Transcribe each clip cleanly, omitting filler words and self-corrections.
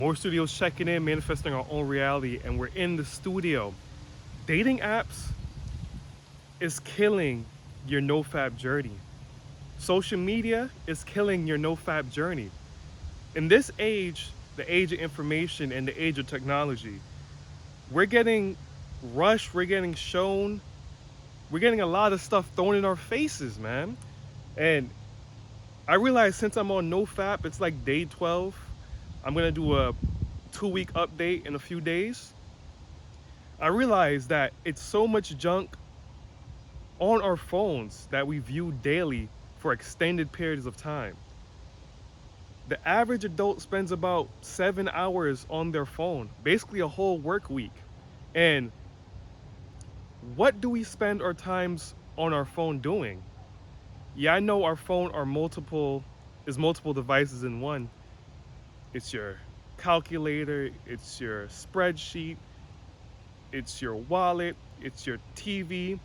More studios checking in, manifesting our own reality, and we're in the studio. Dating apps is killing your nofap journey. Social media is killing your nofap journey. In this age, the age of information and the age of technology, we're getting rushed, we're getting shown, we're getting a lot of stuff thrown in our faces, man. And I realize since I'm on nofap, it's like day 12. I'm gonna do a 2 week update in a few days. I realize that it's so much junk on our phones that we view daily for extended periods of time. The average adult spends about 7 hours on their phone, basically a whole work week. And what do we spend our times on our phone doing? Yeah, I know our phone are multiple devices in one. It's your calculator, it's your spreadsheet, it's your wallet, it's your TV,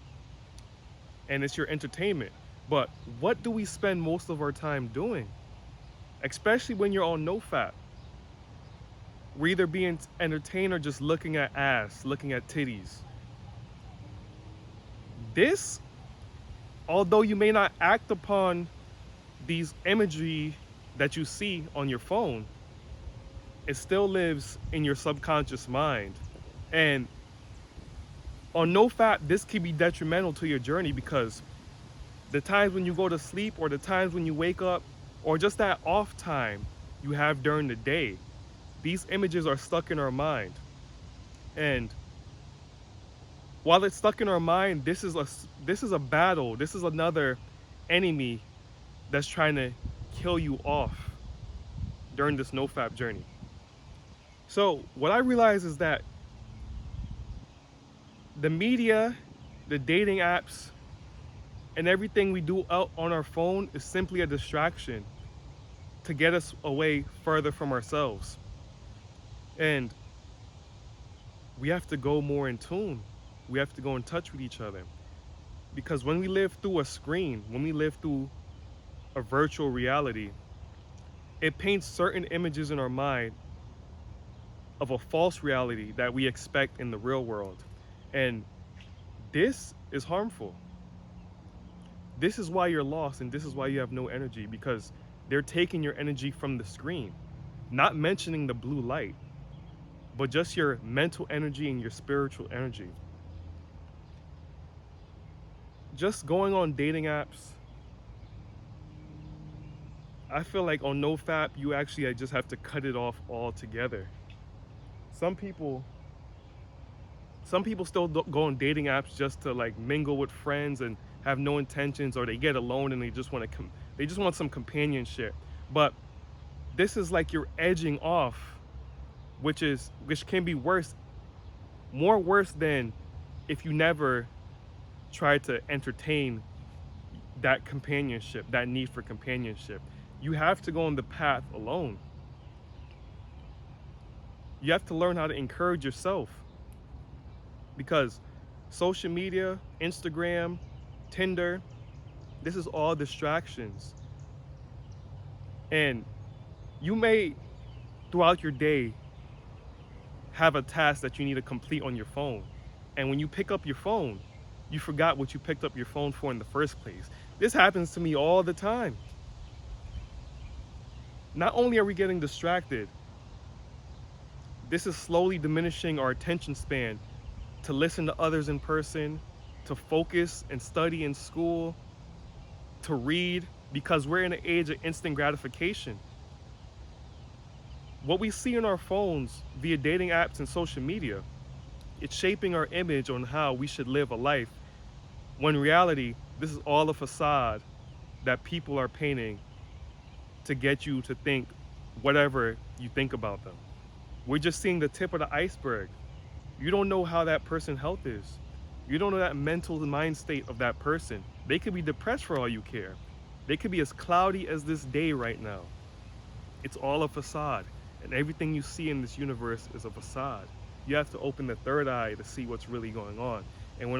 and it's your entertainment. But what do we spend most of our time doing? Especially when you're on NoFap. We're either being entertained or just looking at ass, looking at titties. This, although you may not act upon these imagery that you see on your phone, it still lives in your subconscious mind. And on NoFap, this can be detrimental to your journey because the times when you go to sleep or the times when you wake up or just that off time you have during the day, these images are stuck in our mind. And while it's stuck in our mind, this is a battle. This is another enemy that's trying to kill you off during this NoFap journey. So what I realize is that the media, the dating apps, and everything we do out on our phone is simply a distraction to get us away further from ourselves. And we have to go more in tune. We have to go in touch with each other. Because when we live through a screen, when we live through a virtual reality, it paints certain images in our mind of a false reality that we expect in the real world. And this is harmful. This is why you're lost and this is why you have no energy, because they're taking your energy from the screen. Not mentioning the blue light, but just your mental energy and your spiritual energy. Just going on dating apps, I feel like on NoFap, you actually just have to cut it off altogether. Some people still go on dating apps just to like mingle with friends and have no intentions, or they get alone and they just want some companionship. But this is like you're edging off, which can be more worse than if you never try to entertain that companionship, that need for companionship. You have to go on the path alone. You have to learn how to encourage yourself, because social media, Instagram, Tinder, this is all distractions. And you may, throughout your day, have a task that you need to complete on your phone. And when you pick up your phone, you forgot what you picked up your phone for in the first place. This happens to me all the time. Not only are we getting distracted, this is slowly diminishing our attention span to listen to others in person, to focus and study in school, to read, because we're in an age of instant gratification. What we see on our phones via dating apps and social media, it's shaping our image on how we should live a life, when in reality, this is all a facade that people are painting to get you to think whatever you think about them. We're just seeing the tip of the iceberg. You don't know how that person's health is. You don't know that mental mind state of that person. They could be depressed for all you care. They could be as cloudy as this day right now. It's all a facade. And everything you see in this universe is a facade. You have to open the third eye to see what's really going on. And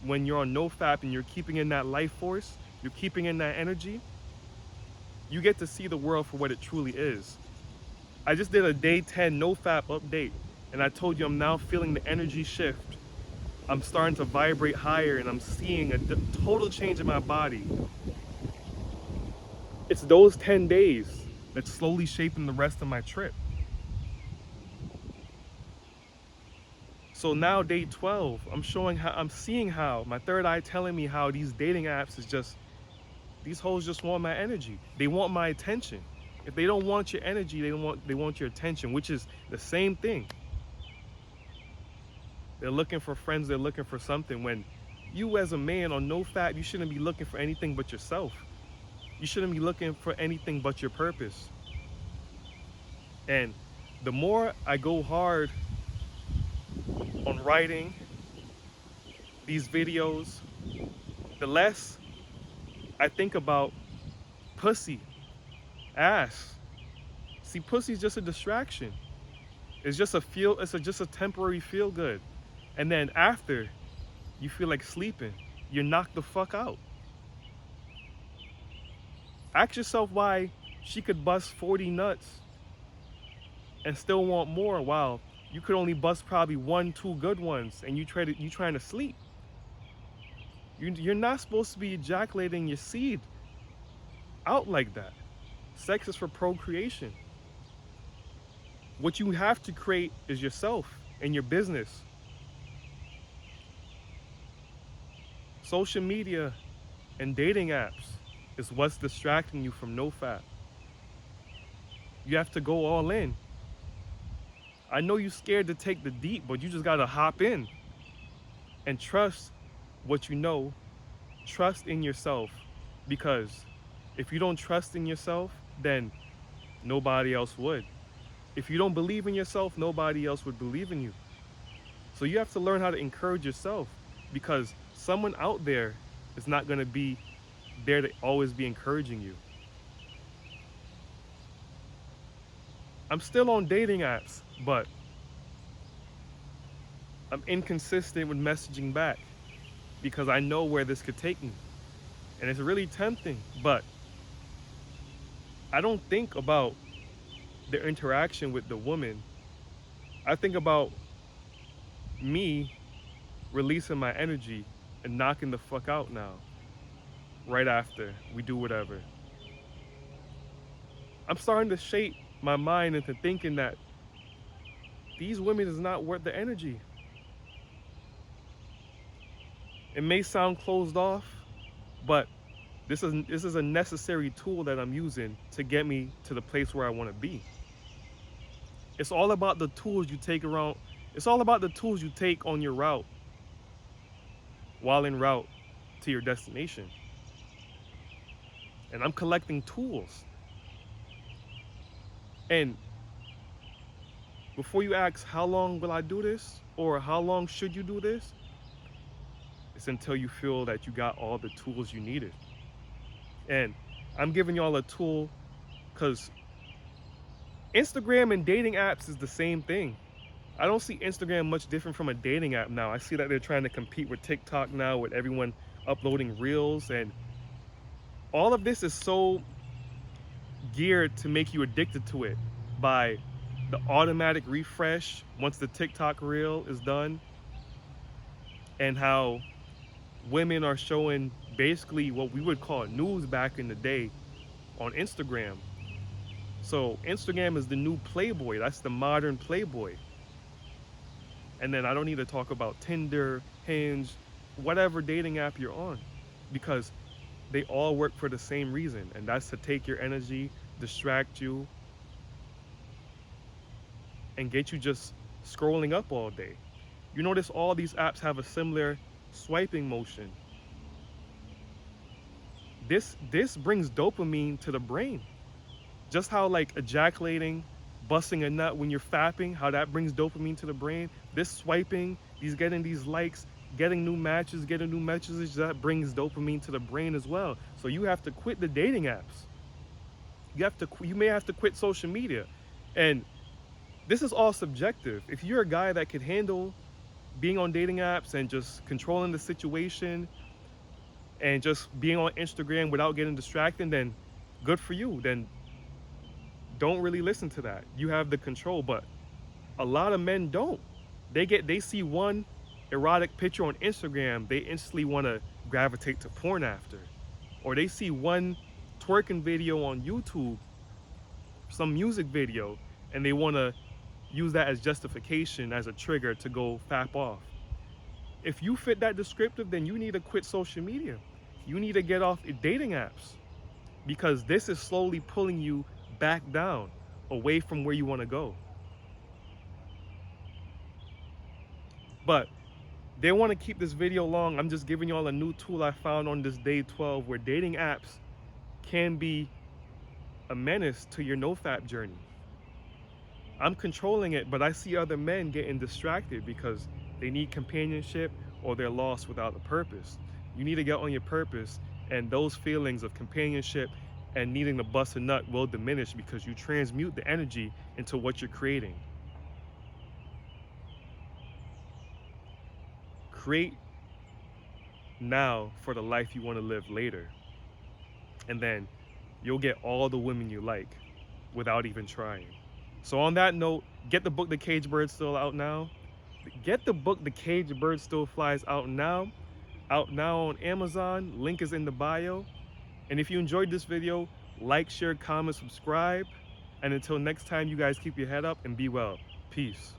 when you're on NoFap and you're keeping in that life force, you're keeping in that energy, you get to see the world for what it truly is. I just did a day 10 Nofap update, and I told you I'm now feeling the energy shift. I'm starting to vibrate higher, and I'm seeing a total change in my body. It's those 10 days that's slowly shaping the rest of my trip. So now day 12, I'm seeing how my third eye telling me how these dating apps is just, these hoes just want my energy. They want my attention. If they don't want your energy, they want your attention, which is the same thing. They're looking for friends, they're looking for something. When you as a man on Nofap, you shouldn't be looking for anything but yourself. You shouldn't be looking for anything but your purpose. And the more I go hard on writing these videos, the less I think about pussy, ass. See, pussy's just a distraction. It's just just a temporary feel good. And then after, you feel like sleeping. You're knocked the fuck out. Ask yourself why she could bust 40 nuts and still want more, while you could only bust probably 1, 2 good ones, and you trying to sleep. You're not supposed to be ejaculating your seed out like that. Sex is for procreation. What you have to create is yourself and your business. Social media and dating apps is what's distracting you from Nofap. You have to go all in. I know you're scared to take the deep, but you just gotta hop in and trust what you know. Trust in yourself, because if you don't trust in yourself, then nobody else would. If you don't believe in yourself, nobody else would believe in you. So you have to learn how to encourage yourself, because someone out there is not gonna be there to always be encouraging you. I'm still on dating apps, but I'm inconsistent with messaging back because I know where this could take me. And it's really tempting, but I don't think about the interaction with the woman. I think about me releasing my energy and knocking the fuck out now, right after we do whatever. I'm starting to shape my mind into thinking that these women is not worth the energy. It may sound closed off, but this is a necessary tool that I'm using to get me to the place where I want to be. It's all about the tools you take around. It's all about the tools you take on your route while en route to your destination. And I'm collecting tools. And before you ask, how long will I do this? Or how long should you do this? It's until you feel that you got all the tools you needed. And I'm giving y'all a tool because Instagram and dating apps is the same thing. I don't see Instagram much different from a dating app now. I see that they're trying to compete with TikTok now, with everyone uploading reels, and all of this is so geared to make you addicted to it by the automatic refresh once the TikTok reel is done, and how women are showing basically what we would call news back in the day on Instagram. So Instagram is the new Playboy. That's the modern Playboy. And then I don't need to talk about Tinder, Hinge, whatever dating app you're on, because they all work for the same reason, and that's to take your energy, distract you, and get you just scrolling up all day. You notice all these apps have a similar swiping motion. This brings dopamine to the brain. Just how like ejaculating, busting a nut when you're fapping, how that brings dopamine to the brain. This swiping, these getting these likes, getting new matches, getting new messages, that brings dopamine to the brain as well. So you have to quit the dating apps. You may have to quit social media. And this is all subjective. If you're a guy that could handle being on dating apps and just controlling the situation and just being on Instagram without getting distracted, then good for you. Then don't really listen to that. You have the control, but a lot of men don't. They see one erotic picture on Instagram, they instantly want to gravitate to porn after. Or they see one twerking video on YouTube, some music video, and they want to use that as justification, as a trigger to go fap off. If you fit that descriptive, then you need to quit social media. You need to get off dating apps, because this is slowly pulling you back down, away from where you want to go. But they want to keep this video long. I'm just giving y'all a new tool I found on this day 12, where dating apps can be a menace to your nofap journey. I'm controlling it, but I see other men getting distracted because they need companionship or they're lost without a purpose. You need to get on your purpose, and those feelings of companionship and needing to bust a nut will diminish because you transmute the energy into what you're creating. Create now for the life you want to live later. And then you'll get all the women you like without even trying. So on that note, get the book The Caged Bird Still out now. Get the book The Caged Bird Still Flies out now. Out now on Amazon. Link is in the bio. And if you enjoyed this video, like, share, comment, subscribe. And until next time, you guys keep your head up and be well. Peace.